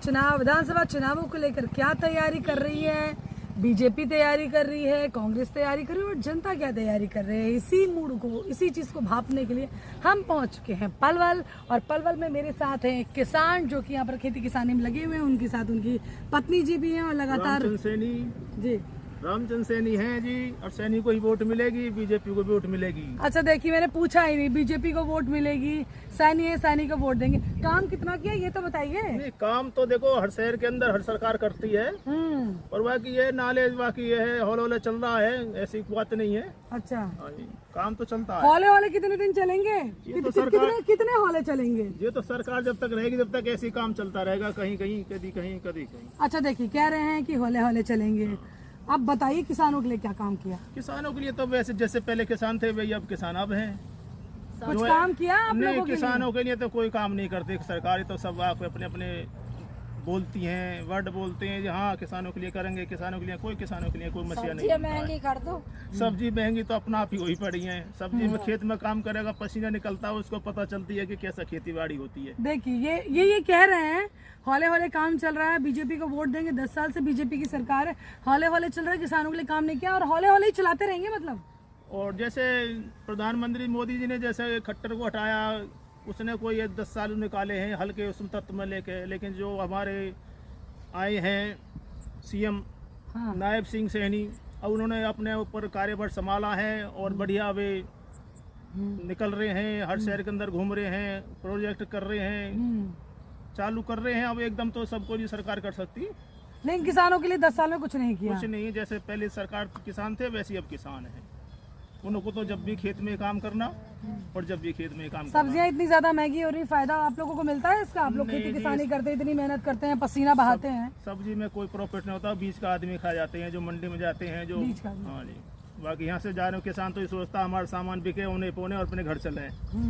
विधानसभा चुनावों को लेकर क्या तैयारी कर रही है? बीजेपी तैयारी कर रही है, कांग्रेस तैयारी कर रही है और जनता क्या तैयारी कर रही है? इसी मूड को, इसी चीज को भांपने के लिए हम पहुंच चुके हैं पलवल। और पलवल में मेरे साथ हैं किसान जो कि यहाँ पर खेती किसानी में लगे हुए हैं, उनके साथ उनकी पत्नी जी भी हैं और लगातार जी रामचंद्र सैनी हैं जी, और सैनी को ही वोट मिलेगी, बीजेपी को वोट मिलेगी। अच्छा देखिए, मैंने पूछा ही नहीं, बीजेपी को वोट मिलेगी, सैनी है, सैनी को वोट देंगे। काम कितना किया ये तो बताइए। नहीं, काम तो देखो हर शहर के अंदर हर सरकार करती है, और बाकी ये नाले बाकी ये है, हौले हौले चल रहा है, ऐसी बात नहीं है। अच्छा, काम तो चलता है। हौले हौले कितने दिन चलेंगे? कितने हौले चलेंगे? ये तो सरकार जब तक रहेगी जब तक ऐसी काम चलता रहेगा, कहीं कहीं कभी कहीं कभी कहीं। अच्छा देखिए, कह रहे हैं कि हौले हौले चलेंगे। अब बताइए किसानों के लिए क्या काम किया? किसानों के लिए तो वैसे जैसे पहले किसान थे वही अब किसान अब हैं। कुछ काम किया आप नहीं, लोगों के लिए? किसानों के लिए तो कोई काम नहीं करते सरकार, तो सब आप अपने अपने बोलती हैं, वर्ड बोलते हैं, हाँ किसानों के लिए करेंगे, किसानों के लिए कोई मसीहा नहीं। महंगी कर दो। सब्जी महंगी तो अपना आप ही वही पड़ी है। सब्जी में खेत में काम करेगा, पसीना निकलता है, उसको पता चलती है कि कैसा खेती बाड़ी होती है। देखिए ये कह रहे हैं हौले हौले काम चल रहा है, बीजेपी को वोट देंगे, 10 साल से बीजेपी की सरकार है, हौले हौले चल रहा है, किसानों के लिए काम नहीं किया और हौले हौले ही चलाते रहेंगे मतलब। और जैसे प्रधानमंत्री मोदी जी ने जैसे खट्टर को हटाया, उसने कोई 10 साल निकाले हैं हल्के उसमें तत्व में लेके, लेकिन जो हमारे आए हैं सीएम नायब सिंह सैनी, अब उन्होंने अपने ऊपर कार्यभार संभाला है और बढ़िया वे निकल रहे हैं, हर शहर के अंदर घूम रहे हैं, प्रोजेक्ट कर रहे हैं, चालू कर रहे हैं। अब एकदम तो सबको नहीं सरकार कर सकती, लेकिन किसानों के लिए 10 साल में कुछ नहीं किया। कुछ नहीं, जैसे पहले सरकार किसान थे वैसे अब किसान है। उनको तो जब भी खेत में काम करना और जब भी खेत में काम करना। सब्जियां इतनी ज्यादा महंगी हो रही, फायदा आप लोगों को मिलता है इसका? आप लोग खेती किसानी करते हैं, इतनी मेहनत करते हैं, पसीना बहाते हैं। सब्जी में कोई प्रॉफिट नहीं होता, बीच का आदमी खा जाते हैं जो मंडी में जाते हैं, जो बीच का। हाँ जी। बाकी यहाँ से जा रहे हो किसान तो ये सोचता हमारा सामान बिके होने पौने और अपने घर चले,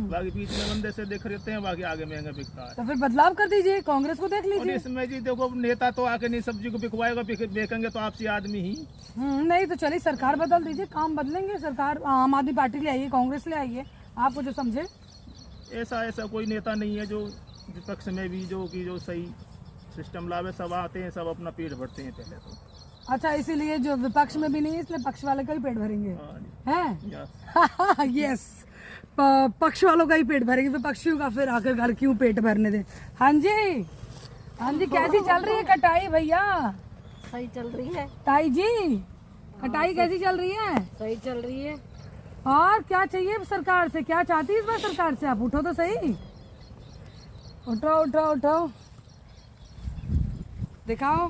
बाकी बीच में बंदे से देख रहते हैं, बाकी आगे महंगा बिकता है। तो फिर बदलाव कर दीजिए, कांग्रेस को देख और लीजिए। इसमें जी देखो नेता तो आके नहीं सब्जी को बिकवाएगा, बेचेंगे तो आपसी आदमी ही। नहीं तो चलिए सरकार बदल दीजिए, काम बदलेंगे। सरकार आम आदमी पार्टी ले आइए, कांग्रेस ले आइए, आपको जो समझे। ऐसा कोई नेता नहीं है जो विपक्ष में भी जो सही सिस्टम लावे। सब आते हैं, सब अपना पेट भरते हैं पहले तो। अच्छा, इसीलिए जो विपक्ष में भी नहीं है, इसलिए पक्ष वाले का ही पेट भरेंगे, हैं? यस, पक्ष वालों का ही पेट भरेंगे, विपक्षियों का फिर आखिरकार क्यों पेट भरने दे। हाँ जी, कैसी चल रही है कटाई भैया? सही चल रही है ताई जी, कटाई कैसी चल रही है? सही चल रही है। और क्या चाहिए सरकार से? क्या चाहती है इस बार सरकार से? आप उठो तो सही, उठो दिखाओ।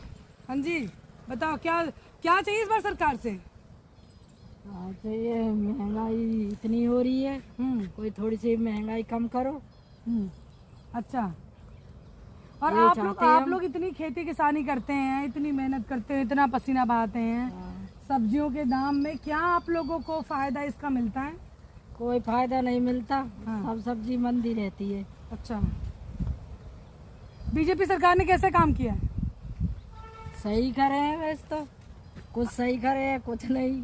हाँ जी बताओ, क्या चाहिए इस बार सरकार से? चाहिए, महंगाई इतनी हो रही है, कोई थोड़ी सी महंगाई कम करो। अच्छा, और आप लोग इतनी खेती किसानी करते हैं, इतनी मेहनत करते हैं, इतना पसीना बहाते हैं, सब्जियों के दाम में क्या आप लोगों को फायदा इसका मिलता है? कोई फायदा नहीं मिलता, सब सब्जी मंदी रहती है। अच्छा, बीजेपी सरकार ने कैसे काम किया? सही करे हैं वैसे तो, कुछ सही करे हैं कुछ नहीं।